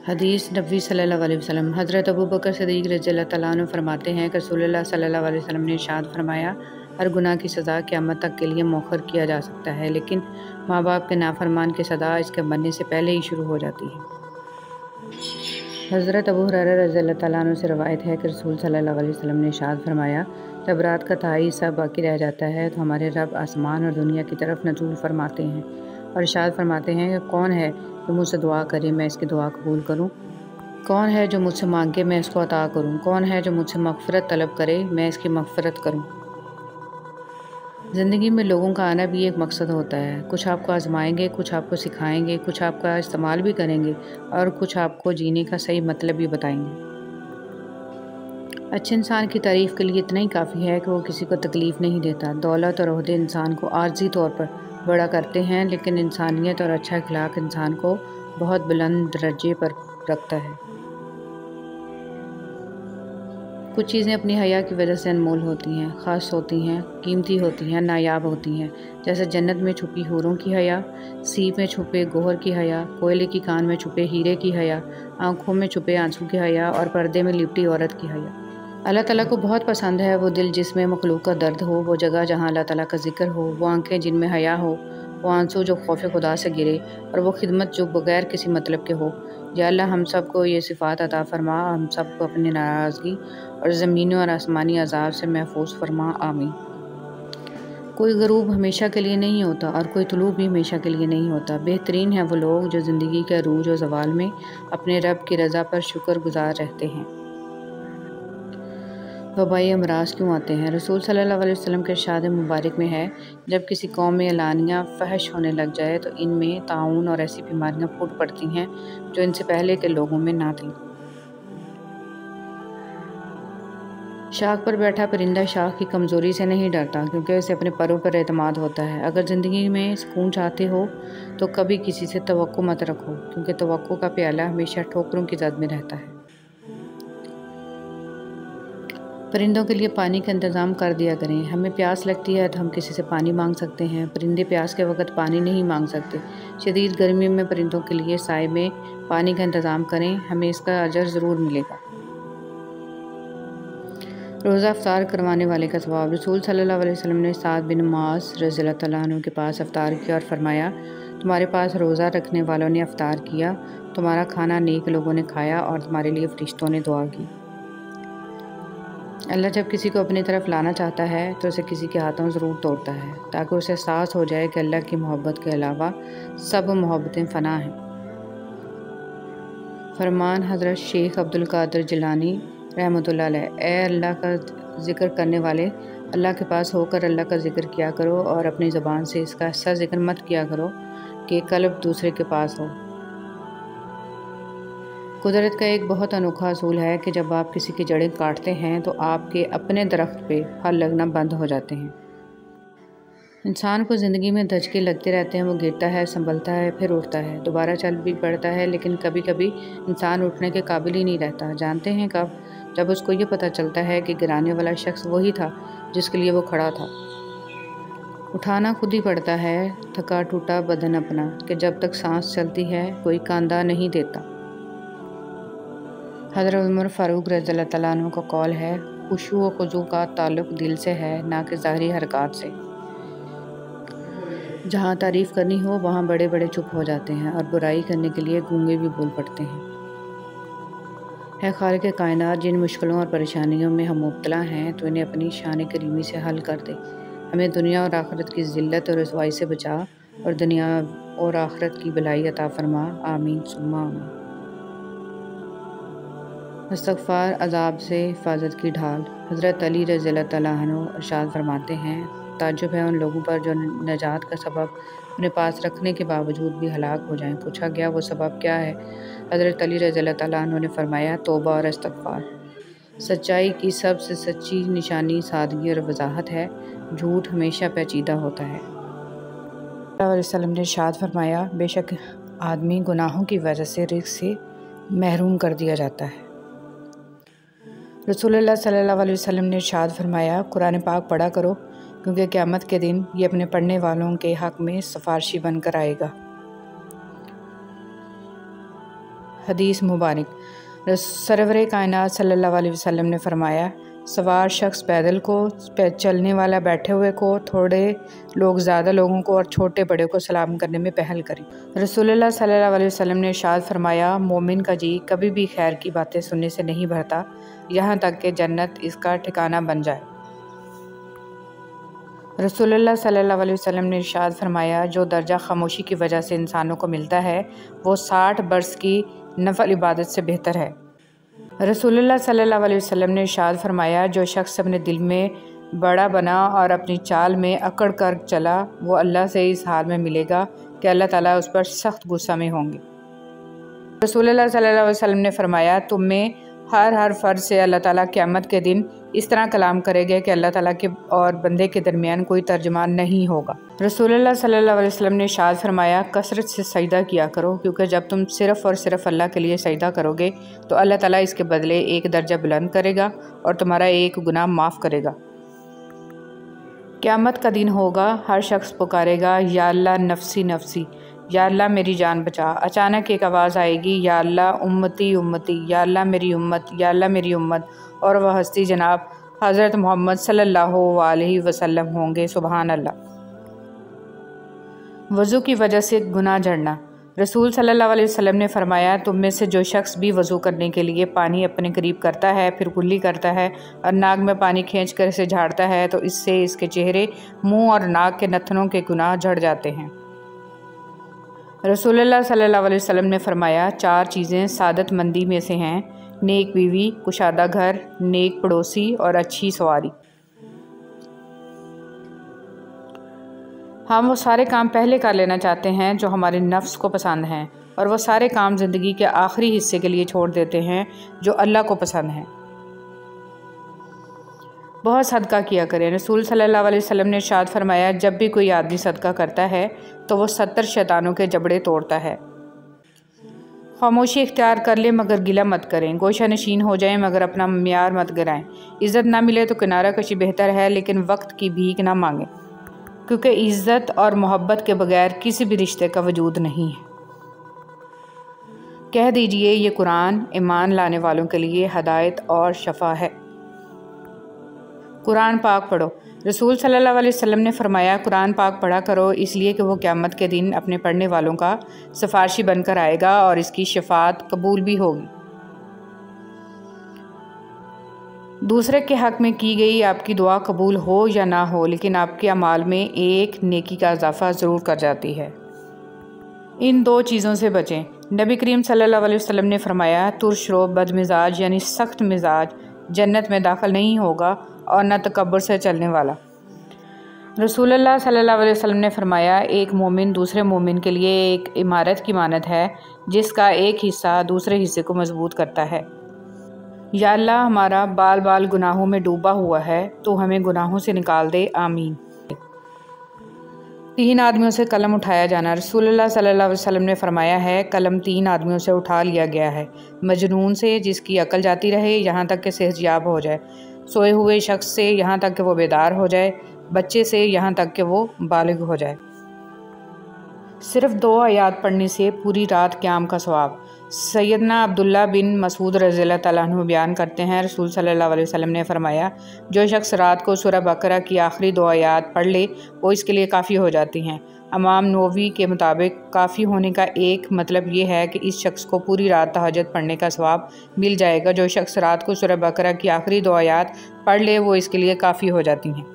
हदीस नबी सल्लल्लाहु अलैहि वसल्लम हज़रत अबू बकर सिद्दीक़ रज़ियल्लाहु तआला अन्हु फरमाते हैं कि रसूलुल्लाह सल्लल्लाहु अलैहि वसल्लम ने इरशाद फरमाया, हर गुनाह की सज़ा क़यामत तक के लिए मौखर किया जा सकता है, लेकिन माँ बाप के नाफरमान की सज़ा इसके बनने से पहले ही शुरू हो जाती है। हज़रत अबू हुरैरा रज़ियल्लाहु तआला अन्हु से रवायत है कि रसूल सल्लल्लाहु अलैहि वसल्लम ने इरशाद फरमाया, जब रात का तिहाई हिस्सा बाकी रह जाता है तो हमारे रब आसमान और दुनिया की तरफ नज़ूल फरमाते हैं और इरशाद फरमाते हैं कि कौन है जो मुझसे दुआ करे मैं इसकी दुआ कबूल करूं, कौन है जो मुझसे मांगे मैं इसको अता करूं, कौन है जो मुझसे मग़फ़िरत तलब करे मैं इसकी मग़फ़िरत करूं। ज़िंदगी में लोगों का आना भी एक मकसद होता है। कुछ आपको आजमाएंगे, कुछ आपको सिखाएंगे, कुछ आपका इस्तेमाल भी करेंगे और कुछ आपको जीने का सही मतलब भी बताएंगे। अच्छे इंसान की तारीफ़ के लिए इतना ही काफ़ी है कि वो किसी को तकलीफ़ नहीं देता। दौलत और ओहदे इंसान को आर्जी तौर पर बड़ा करते हैं, लेकिन इंसानियत और अच्छा अखलाक इंसान को बहुत बुलंद दर्जे पर रखता है। कुछ चीज़ें अपनी हया की वजह से अनमोल होती हैं, ख़ास होती हैं, कीमती होती हैं, नायाब होती हैं। जैसे जन्नत में छुपी हूरों की हया, सीप में छुपे गोहर की हया, कोयले की कान में छुपे हीरे की हया, आँखों में छुपे आंसू की हया और पर्दे में लिपटी औरत की हया। अल्लाह ताला को बहुत पसंद है वो दिल जिसमें मखलूक का दर्द हो, वो जगह जहाँ अल्लाह ताला का ज़िक्र हो, वो आँखें जिनमें हया हो, वो आंसू जो खौफ खुदा से गिरे और वो खिदमत जो बग़ैर किसी मतलब के हो। या अल्लाह हम सब को ये सिफ़ात अता फ़रमा, हम सब को अपनी नाराज़गी और ज़मीनी और आसमानी अज़ाब से महफूज फ़रमा, आमीन। कोई ग़ुरूब हमेशा के लिए नहीं होता और कोई तुलू भी हमेशा के लिए नहीं होता। बेहतरीन है वो लोग जो ज़िंदगी के अरूज और ज़वाल में अपने रब की रज़ा पर शुक्रगुज़ार रहते हैं। वबाई अमराज क्यों आते हैं? रसूल सल्लल्लाहु अलैहि वसल्लम के इरशाद मुबारक में है, जब किसी कौम में एलानिया फ़हश होने लग जाए तो इनमें ताउन और ऐसी बीमारियां फूट पड़ती हैं जो इनसे पहले के लोगों में ना थीं। शाख पर बैठा परिंदा शाख की कमज़ोरी से नहीं डरता, क्योंकि उसे अपने परों पर एतमाद होता है। अगर ज़िंदगी में सुकून चाहते हो तो कभी किसी से तवक्को मत रखो, क्योंकि तवक्को का प्याला हमेशा ठोकरों की ज़द में रहता है। परिंदों के लिए पानी का इंतज़ाम कर दिया करें। हमें प्यास लगती है तो हम किसी से पानी मांग सकते हैं, परिंदे प्यास के वक्त पानी नहीं मांग सकते। शदीद गर्मी में परिंदों के लिए साए में पानी का इंतज़ाम करें, हमें इसका अजर ज़रूर मिलेगा। रोज़ा अफ्तार करवाने वाले का सवाब। रसूल सल्लल्लाहु अलैहि वसल्लम ने साद बिन मुआज़ रज़ियल्लाहु तआला अन्हु के पास अफ्तार किया और फरमाया, तुम्हारे पास रोज़ा रखने वालों ने अफ्तार किया, तुम्हारा खाना नेक लोगों ने खाया और तुम्हारे लिए फरिश्तों ने दुआ की। अल्लाह जब किसी को अपनी तरफ लाना चाहता है तो उसे किसी के हाथों ज़रूर तोड़ता है, ताकि उसे एहसास हो जाए कि अल्लाह की मोहब्बत के अलावा सब मोहब्बतें फ़ना हैं। फरमान हज़रत शेख अब्दुल कादिर जिलानी रहमतुल्लाह अलैह, ए अल्लाह का ज़िक्र करने वाले, अल्लाह के पास होकर अल्लाह का ज़िक्र किया करो और अपनी ज़बान से इसका ऐसा ज़िक्र मत किया करो कि कल्ब दूसरे के पास हो। कुदरत का एक बहुत अनोखा असूल है कि जब आप किसी की जड़ें काटते हैं तो आपके अपने दरख्त पे फल लगना बंद हो जाते हैं। इंसान को ज़िंदगी में धचके लगते रहते हैं, वो गिरता है, संभलता है, फिर उठता है, दोबारा चल भी पड़ता है, लेकिन कभी कभी इंसान उठने के काबिल ही नहीं रहता। जानते हैं कब? जब उसको ये पता चलता है कि गिराने वाला शख्स वही था जिसके लिए वो खड़ा था। उठाना खुद ही पड़ता है थका टूटा बदन अपना, कि जब तक सांस चलती है कोई कांधा नहीं देता। हज़रत उमर फ़ारूक रज़ियल्लाहु तआला अन्हु का कौल है, खुशू व खुज़ू का ताल्लुक़ दिल से है, ना कि ज़ाहिरी हरकत से। जहाँ तारीफ़ करनी हो वहाँ बड़े बड़े चुप हो जाते हैं और बुराई करने के लिए गूंगे भी बोल पड़ते हैं। है खालिक़ कायनात, जिन मुश्किलों और परेशानियों में हम मुब्तला हैं तो इन्हें अपनी शान करीमी से हल कर दे। हमें दुनिया और आखिरत की ज़िल्लत और रुसवाई से बचा और दुनिया और आखिरत की भलाई अता फ़रमा, आमीन सुम्मा आमीन। इस्तग़फ़ार अज़ाब से हिफ़ाज़त की ढाल। हज़रत अली रज़ियल्लाहु तआला अन्हु इरशाद फरमाते हैं, ताज्जुब है उन लोगों पर जो नजात का सबब अपने पास रखने के बावजूद भी हलाक हो जाएं। पूछा गया वो सबब क्या है? हज़रत अली रज़ियल्लाहु तआला अन्हु ने फरमाया, तौबा और इस्तग़फ़ार। सच्चाई की सबसे सच्ची निशानी सादगी और वज़ाहत है, झूठ हमेशा पेचीदा होता है। सल्लल्लाहु अलैहि वसल्लम ने इरशाद फरमाया, बेशक आदमी गुनाहों की वजह से रिज़्क़ से महरूम कर दिया जाता है। रसूलुल्लाह सल्लल्लाहु अलैहि वसल्लम ने इरशाद फरमाया, कुरान पाक पढ़ा करो, क्योंकि क़यामत के दिन ये अपने पढ़ने वालों के हक़ में सिफारशी बनकर आएगा। हदीस मुबारक। सरवर कायनात सल्लल्लाहु अलैहि वसल्लम ने फरमाया, सवार शख्स पैदल को, चलने वाला बैठे हुए को, थोड़े लोग ज़्यादा लोगों को और छोटे बड़े को सलाम करने में पहल करें। रसूलुल्लाह सल्लल्लाहु अलैहि वसल्लम ने इरशाद फरमाया, मोमिन का जी कभी भी खैर की बातें सुनने से नहीं भरता यहाँ तक कि जन्नत इसका ठिकाना बन जाए। रसूलुल्लाह सल्लल्लाहु अलैहि वसल्लम ने इरशाद फरमाया, जो दर्जा खामोशी की वजह से इंसानों को मिलता है वो 60 बरस की नफल इबादत से बेहतर है। रसूलुल्लाह सल्लल्लाहु अलैहि वसल्लम ने इरशाद फरमाया, जो शख्स अपने दिल में बड़ा बना और अपनी चाल में अकड़ कर चला वो अल्लाह से इस हाल में मिलेगा कि अल्लाह ताला उस पर सख्त गुस्सा में होंगे। रसूलुल्लाह सल्लल्लाहु अलैहि वसल्लम ने फरमाया, तुम में हर फ़र्द से अल्लाह ताला क़यामत के दिन इस तरह कलाम करेंगे कि अल्लाह ताला के और बंदे के दरमियान कोई तर्जमान नहीं होगा। रसूलुल्लाह सल्लल्लाहु अलैहि वसल्लम ने इरशाद फरमाया, कसरत से सजदा किया करो, क्योंकि जब तुम सिर्फ़ और सिर्फ अल्लाह के लिए सजदा करोगे तो अल्लाह ताला इसके बदले एक दर्जा बुलंद करेगा और तुम्हारा एक गुनाह माफ़ करेगा। क़यामत का दिन होगा, हर शख्स पुकारेगा, या अल्लाह नफ़सी नफ़सी, या अल्लाह मेरी जान बचा। अचानक एक आवाज़ आएगी, या अल्लाह उम्मती उम्मती, या अल्लाह मेरी उम्मत, या अल्लाह मेरी उम्मत, और वह हस्ती जनाब हज़रत मोहम्मद सल्लल्लाहु अलैहि वसल्लम होंगे। सुबहान अल्लाह। वज़ू की वजह से गुनाह झड़ना। रसूल सल्लल्लाहु अलैहि वसल्लम ने फरमाया, तुम में से जो शख्स भी वज़ू करने के लिए पानी अपने करीब करता है, फिर कुल्ली करता है और नाक में पानी खींच कर इसे झाड़ता है तो इससे इसके चेहरे, मुंह और नाक के नथनों के गुनाह झड़ जाते हैं। रसूलुल्लाह सल्लल्लाहु अलैहि वसल्लम ने फरमाया, 4 चीज़ें सादत मंदी में से हैं, नेक बीवी, कुशादा घर, नेक पड़ोसी और अच्छी सवारी। हम वो सारे काम पहले कर लेना चाहते हैं जो हमारे नफ्स को पसंद हैं और वो सारे काम ज़िंदगी के आखिरी हिस्से के लिए छोड़ देते हैं जो अल्लाह को पसंद हैं। बहुत सदका किया करें। रसूल सल्लल्लाहु अलैहि वसल्लम ने इरशाद फरमाया, जब भी कोई आदमी सदका करता है तो वो 70 शैतानों के जबड़े तोड़ता है। खामोशी इख्तियार कर ले मगर गिला मत करें, गोशा नशीन हो जाएं मगर अपना म्यार मत गिराएं। इज़्ज़त ना मिले तो किनारा कशी बेहतर है, लेकिन वक्त की भीख ना मांगें, क्योंकि इज़्ज़त और मोहब्बत के बगैर किसी भी रिश्ते का वजूद नहीं है। कह दीजिए, ये कुरान ईमान लाने वालों के लिए हदायत और शफा है। कुरान पाक पढ़ो। रसूल सल्लल्लाहु अलैहि वसल्लम ने फरमाया, कुरान पाक पढ़ा करो, इसलिए कि वो क़यामत के दिन अपने पढ़ने वालों का सिफारशी बनकर आएगा और इसकी शफाअत कबूल भी होगी। दूसरे के हक़ में की गई आपकी दुआ कबूल हो या ना हो, लेकिन आपके अमाल में एक नेकी का इजाफ़ा ज़रूर कर जाती है। इन 2 चीज़ों से बचें। नबी करीम सल्लल्लाहु अलैहि वसल्लम ने फरमाया, तुरशरो बदमिजाज यानी सख्त मिजाज जन्नत में दाखिल नहीं होगा और न तकब्बुर से चलने वाला। रसूलुल्लाह सल्लल्लाहु अलैहि वसल्लम ने फरमाया, एक मोमिन दूसरे मोमिन के लिए एक इमारत की मानद है जिसका एक हिस्सा दूसरे हिस्से को मजबूत करता है। या अल्लाह, हमारा बाल बाल गुनाहों में डूबा हुआ है, तो हमें गुनाहों से निकाल दे, आमीन। 3 आदमियों से कलम उठाया जाना। रसूलुल्लाह सल्लल्लाहु अलैहि वसल्लम ने फरमाया है, कलम 3 आदमियों से उठा लिया गया है, मजनून से जिसकी अकल जाती रहे यहाँ तक कि सेहतयाब हो जाए, सोए हुए शख्स से यहाँ तक कि वो बेदार हो जाए, बच्चे से यहाँ तक कि वो बालिग हो जाए। सिर्फ़ 2 आयात पढ़ने से पूरी रात क़याम का सवाब। सैयदना अब्दुल्ला बिन मसूद रज़ियल्लाहु तआला अन्हु बयान करते हैं, रसूल सल्लल्लाहु अलैहि वसल्लम ने फरमाया, जो शख्स रात को सूरह बकरा की आखिरी 2 आयात पढ़ ले वो इसके लिए काफ़ी हो जाती हैं। इमाम नववी के मुताबिक काफ़ी होने का एक मतलब ये है कि इस शख्स को पूरी रात तहज्जुद पढ़ने का सवाब मिल जाएगा। जो शख्स रात को सूरह बकरा की आखिरी 2 आयात पढ़ ले वो इसके लिए काफ़ी हो जाती हैं।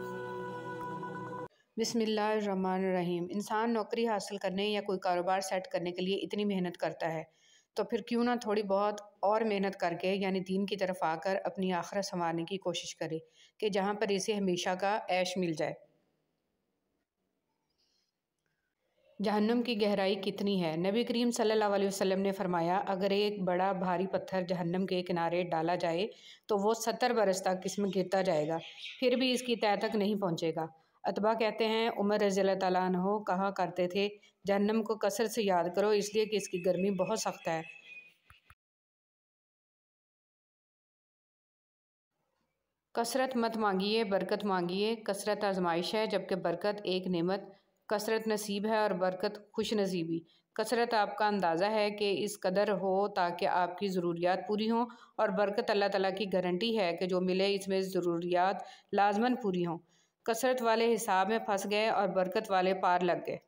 बिस्मिल्लाहिर्रहमानिर्रहीम। इंसान नौकरी हासिल करने या कोई कारोबार सेट करने के लिए इतनी मेहनत करता है, तो फिर क्यों ना थोड़ी बहुत और मेहनत करके यानी दीन की तरफ आकर अपनी आखिरत संवारने की कोशिश करे कि जहाँ पर इसे हमेशा का ऐश मिल जाए। जहन्नुम की गहराई कितनी है। नबी करीम सल्लल्लाहु अलैहि वसल्लम ने फरमाया, अगर एक बड़ा भारी पत्थर जहन्नुम के किनारे डाला जाए तो वो 70 बरस तक इसमें गिरता जाएगा, फिर भी इसकी तह तक नहीं पहुँचेगा। अतबा कहते हैं, उमर रज़ियल्लाहु तआला अन्हु कहा करते थे, जहन्नुम को कसरत से याद करो, इसलिए कि इसकी गर्मी बहुत सख्त है। कसरत मत मांगिए, बरकत मांगिए। कसरत आजमाइश है, जबकि बरकत एक नेमत। कसरत नसीब है और बरकत खुश नसीबी। कसरत आपका अंदाज़ा है कि इस कदर हो ताकि आपकी ज़रूरियात पूरी हों, और बरकत अल्लाह ताला की गारंटी है कि जो मिले इसमें ज़रूरियात लाजमन पूरी हों। कसरत वाले हिसाब में फंस गए और बरकत वाले पार लग गए।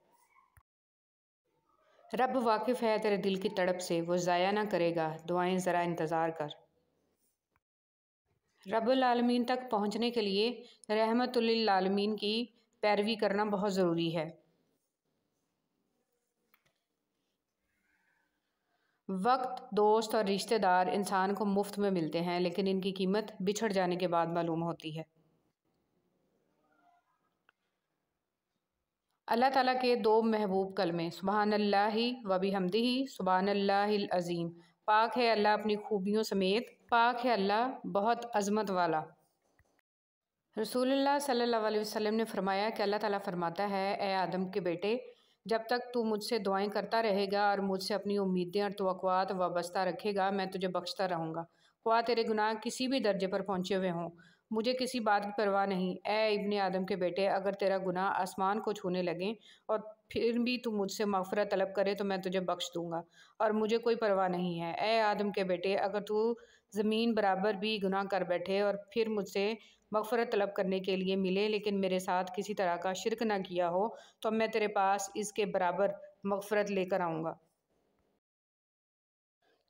रब वाकिफ़ है तेरे दिल की तड़प से, वो ज़ाया ना करेगा, दुआएं ज़रा इंतज़ार कर। रब्बुल आलमीन तक पहुँचने के लिए रहमतुल लिल आलमीन की पैरवी करना बहुत ज़रूरी है। वक्त, दोस्त और रिश्तेदार इंसान को मुफ्त में मिलते हैं, लेकिन इनकी कीमत बिछड़ जाने के बाद मालूम होती है। अल्लाह ताला के दो महबूब कलमे सुबहानल्लाहि व बिहम्दिही सुबहानल्लाहिल अज़ीम। पाक है अल्लाह अपनी खूबियों समेत, पाक है अल्लाह बहुत अज़मत वाला। रसूलुल्लाह सल्लल्लाहु अलैहि वसल्लम ने फरमाया कि अल्लाह ताला फरमाता है, ए आदम के बेटे, जब तक तू मुझसे दुआएं करता रहेगा और मुझसे अपनी उम्मीदें और तवक्कुआत वाबस्ता रखेगा, मैं तुझे बख्शता रहूँगा, ख्वाह तेरे गुनाह किसी भी दर्जे पर पहुँचे हुए हों। मुझे किसी बात की परवाह नहीं। ए इब्ने आदम के बेटे, अगर तेरा गुनाह आसमान को छूने लगे और फिर भी तू मुझसे मग़फ़िरत तलब करे तो मैं तुझे बख्श दूँगा, और मुझे कोई परवाह नहीं है। ए आदम के बेटे, अगर तू ज़मीन बराबर भी गुनाह कर बैठे और फिर मुझसे मग़फ़िरत तलब करने के लिए मिले, लेकिन मेरे साथ किसी तरह का शिरक ना किया हो, तो मैं तेरे पास इसके बराबर मग़फ़िरत लेकर आऊँगा।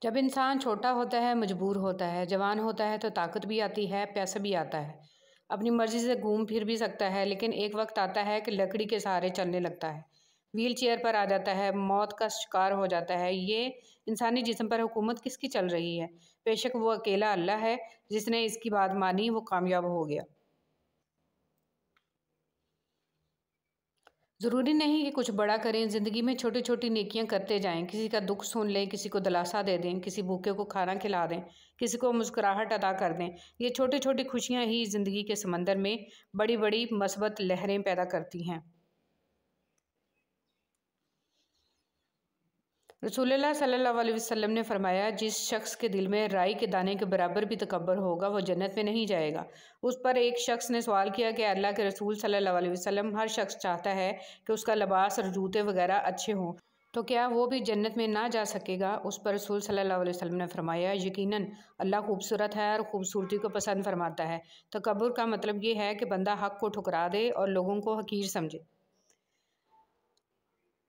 जब इंसान छोटा होता है, मजबूर होता है, जवान होता है तो ताकत भी आती है, पैसा भी आता है, अपनी मर्ज़ी से घूम फिर भी सकता है, लेकिन एक वक्त आता है कि लकड़ी के सहारे चलने लगता है, व्हील चेयर पर आ जाता है, मौत का शिकार हो जाता है। ये इंसानी जिस्म पर हुकूमत किसकी चल रही है? बेशक वो अकेला अल्लाह है। जिसने इसकी बात मानी वो कामयाब हो गया। ज़रूरी नहीं कि कुछ बड़ा करें, ज़िंदगी में छोटी छोटी नेकियां करते जाएं। किसी का दुख सुन लें, किसी को दिलासा दे दें, किसी भूखे को खाना खिला दें, किसी को मुस्कुराहट अदा कर दें। ये छोटी छोटी खुशियां ही ज़िंदगी के समंदर में बड़ी बड़ी मस्बत लहरें पैदा करती हैं। रसूलुल्लाह सल्लल्लाहु अलैहि वसल्लम ने फरमाया, जिस शख्स के दिल में राई के दाने के बराबर भी तकब्बर होगा वो जन्नत में नहीं जाएगा। उस पर एक शख्स ने सवाल किया कि अल्लाह के रसूल सल्लल्लाहु अलैहि वसल्लम, हर शख्स चाहता है कि उसका लिबास और जूते वगैरह अच्छे हों, तो क्या वो भी जन्नत में ना जा सकेगा? उस पर रसूल सल्लल्लाहु अलैहि वसल्लम ने फरमाया, यकीनन अल्लाह खूबसूरत है और खूबसूरती को पसंद फरमाता है। तकब्बुर का मतलब ये है कि बंदा हक़ को ठुकरा दे और लोगों को हकीर समझे।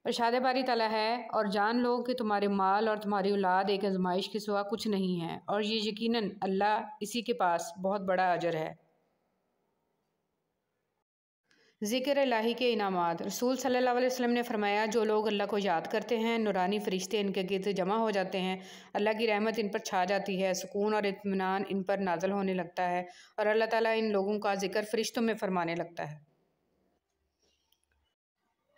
इरशाद बारी ताला है, और जान लो कि तुम्हारे माल और तुम्हारी औलाद एक आजमाइश के सिवा कुछ नहीं है, और ये यकीनन अल्लाह इसी के पास बहुत बड़ा अजर है। ज़िक्र इलाही के इनामात। रसूल सल्लल्लाहु अलैहि वसल्लम ने फरमाया, जो लोग अल्लाह को याद करते हैं, नूरानी फ़रिश्ते इनके गिर्द जमा हो जाते हैं, अल्लाह की रहमत इन पर छा जाती है, सुकून और इत्मीनान इन पर नाज़िल होने लगता है, और अल्लाह ताला इन लोगों का ज़िक्र फ़रिश्तों में फरमाने लगता है।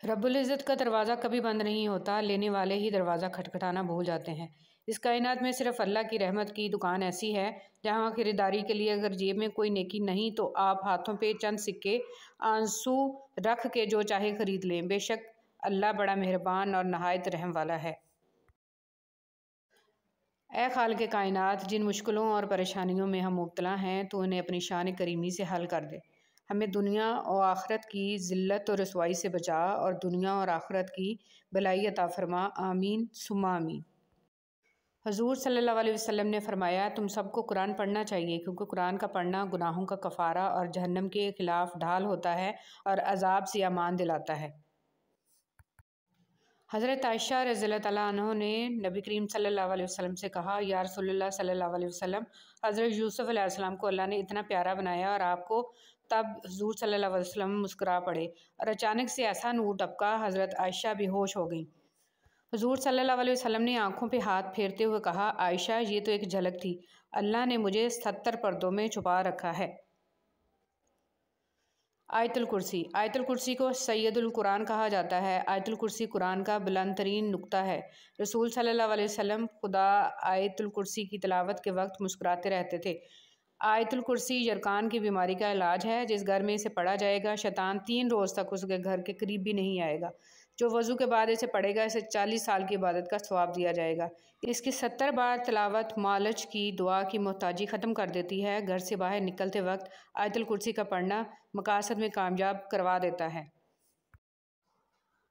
रब्बुल इज़्ज़त का दरवाज़ा कभी बंद नहीं होता, लेने वाले ही दरवाज़ा खटखटाना भूल जाते हैं। इस कायनात में सिर्फ़ अल्लाह की रहमत की दुकान ऐसी है जहाँ ख़रीदारी के लिए अगर जेब में कोई नेकी नहीं तो आप हाथों पे चंद सिक्के आंसू रख के जो चाहे ख़रीद लें। बेशक अल्लाह बड़ा मेहरबान और नहायत रहम वाला है। ए खालिक़े कायनात, जिन मुश्किलों और परेशानियों में हम मुब्तला हैं तो उन्हें अपनी शान करीमी से हल कर दे। हमें दुनिया और आखिरत की ज़िल्लत और रसवाई से बचा और दुनिया और आखिरत की भलाई अता फ़रमा। आमीन सुम्मा आमीन। हज़ूर सल्लल्लाहु अलैहि वसल्लम ने फ़रमाया, तुम सबको कुरान पढ़ना चाहिए, क्योंकि कुरान का पढ़ना गुनाहों का कफ़ारा और जहन्नम के ख़िलाफ़ ढाल होता है और अज़ाब से अमान दिलाता है। हज़रत आयशा रज़ियल्लाहु तआला अन्हा ने नबी करीम सल्लल्लाहु अलैहि वसल्लम से कहा, या रसूलुल्लाह सल्लल्लाहु अलैहि वसल्लम, हज़रत यूसुफ़ अलैहिस्सलाम को अल्लाह ने इतना प्यारा बनाया और आपको। तब हुज़ूर सल्लल्लाहु अलैहि वसल्लम मुस्कुरा पड़े और अचानक से ऐसा नूर टपका, हज़रत आयशा बेहोश हो गई। हुज़ूर सल्लल्लाहु अलैहि वसल्लम ने आँखों पे हाथ फेरते हुए कहा, आयशा, ये तो एक झलक थी, अल्लाह ने मुझे 70 पर्दों में छुपा रखा है। आयतुल कुर्सी। आयतुल कुर्सी को सैयदुल कुरान कहा जाता है। आयतुल कुर्सी कुरान का बुलंद तरीन नुक्ता है। रसूल सल्लल्लाहु अलैहि वसल्लम खुदा आयतुल कुर्सी की तिलावत के वक्त मुस्कुराते रहते थे। आयतुल कुर्सी यरकान की बीमारी का इलाज है। जिस घर में इसे पढ़ा जाएगा, शैतान 3 रोज़ तक उसके घर के करीब भी नहीं आएगा। जो वज़ू के बाद इसे पढ़ेगा, इसे 40 साल की इबादत का सवाब दिया जाएगा। इसकी 70 बार तिलावत मालज की दुआ की मोहताजी ख़त्म कर देती है। घर से बाहर निकलते वक्त आयतुल कुर्सी का पढ़ना मकासद में कामयाब करवा देता है।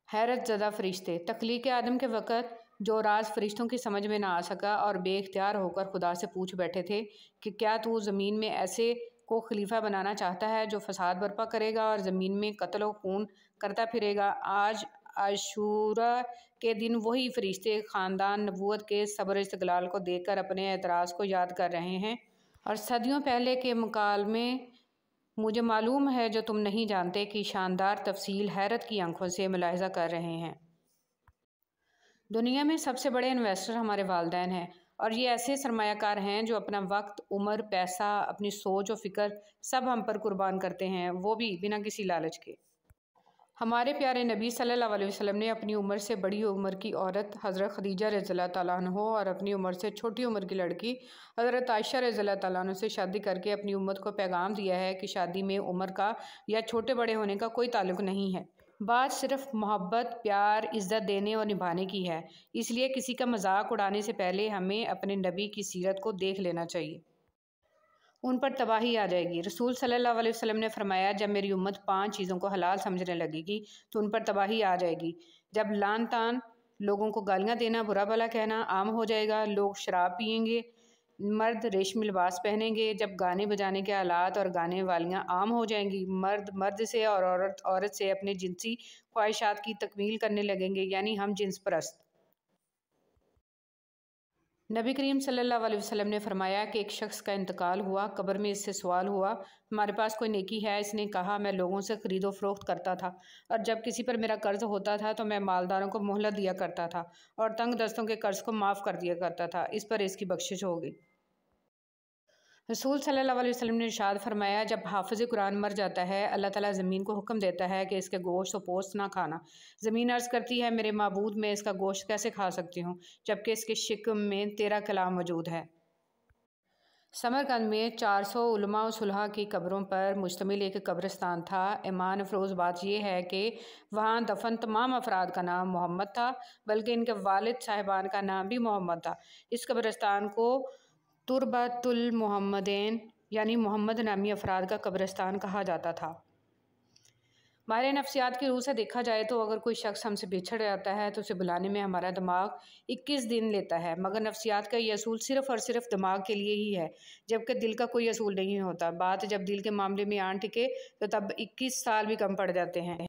हैरत ज़दा फरिश्ते। तख्लीक़ आदम के वक़्त जो राज फरिश्तों की समझ में ना आ सका और बेख्तियार होकर खुदा से पूछ बैठे थे कि क्या तू ज़मीन में ऐसे को खलीफा बनाना चाहता है जो फसाद बर्पा करेगा और ज़मीन में कत्ल व खून करता फिरेगा। आज आशूरा के दिन वही फरिश्ते ख़ानदान नबूवत के सब्र इस्तक़लाल को देखकर अपने एतराज़ को याद कर रहे हैं और सदियों पहले के मुकालमे मुझे मालूम है जो तुम नहीं जानते की शानदार तफसील हैरत की आंखों से मुलाहिज़ा कर रहे हैं। दुनिया में सबसे बड़े इन्वेस्टर हमारे वालिदैन हैं और ये ऐसे सरमायाकार हैं जो अपना वक्त, उम्र, पैसा, अपनी सोच और फ़िक्र सब हम पर कुर्बान करते हैं, वो भी बिना किसी लालच के। हमारे प्यारे नबी सल्लल्लाहु अलैहि वसल्लम ने अपनी उम्र से बड़ी उम्र की औरत हज़रत खदीजा रज़ियल्लाहु तआला अन्हा और अपनी उम्र से छोटी उम्र की लड़की हज़रत आयशा रज़ियल्लाहु तआला अन्हा से शादी करके अपनी उम्मत को पैगाम दिया है कि शादी में उम्र का या छोटे बड़े होने का कोई ताल्लुक़ नहीं है। बात सिर्फ मोहब्बत, प्यार, इज़्ज़त देने और निभाने की है। इसलिए किसी का मजाक उड़ाने से पहले हमें अपने नबी की सीरत को देख लेना चाहिए, उन पर तबाही आ जाएगी। रसूल सल्लल्लाहु अलैहि वसल्लम ने फरमाया, जब मेरी उम्मत 5 चीज़ों को हलाल समझने लगेगी तो उन पर तबाही आ जाएगी। जब लान तान, लोगों को गालियाँ देना, बुरा भला कहना आम हो जाएगा। लोग शराब पियेंगे, मर्द रेशमी लिबास पहनेंगे। जब गाने बजाने के आलात और गाने वालियाँ आम हो जाएंगी, मर्द मर्द से और औरत औरत से अपने जिनसी ख्वाहिशात की तकमील करने लगेंगे, यानी हम जिन्स परस्त। नबी करीम सल्लल्लाहु अलैहि वसल्लम ने फरमाया कि एक शख्स का इंतकाल हुआ, कब्र में इससे सवाल हुआ, हमारे पास कोई नेकी है? इसने कहा, मैं लोगों से ख़रीदो फ़रोख्त करता था और जब किसी पर मेरा कर्ज़ होता था तो मैं मालदारों को मोहलत दिया करता था और तंग दस्तों के कर्ज़ को माफ़ कर दिया करता था, इस पर इसकी बख्शिश होगी। रसूल सल्लल्लाहु अलैहि वसल्लम ने इरशाद फरमाया, जब हाफ़िज़ कुरान मर जाता है, अल्लाह ताला ज़मीन को हुक्म देता है कि इसके गोश्त और पोस्त ना खाना। ज़मीन अर्ज़ करती है, मेरे माबूद, मैं इसका गोश्त कैसे खा सकती हूँ जबकि इसके शिक्म में तेरा कलाम मौजूद है। समरकंद में 400 उलमा और सुलहा की कब्रों पर मुश्तमिल एक कब्रिस्तान था। ईमान अफरोज़ बात यह है कि वहाँ दफन तमाम अफराद का नाम मोहम्मद था, बल्कि इनके वालिद साहिबान का नाम भी मोहम्मद था। इस कब्रिस्तान को तुरबतुल मोहम्मदैन यानी मोहम्मद नामी अफराद का कब्रिस्तान कहा जाता था। हमारे नफ्सियात की रूह से देखा जाए तो अगर कोई शख्स हमसे बिछड़ जाता है तो उसे बुलाने में हमारा दिमाग 21 दिन लेता है, मगर नफ्सियात का ये असूल सिर्फ़ और सिर्फ दिमाग के लिए ही है, जबकि दिल का कोई असूल नहीं होता। बात जब दिल के मामले में आन टिके तो तब 21 साल भी कम पड़ जाते हैं।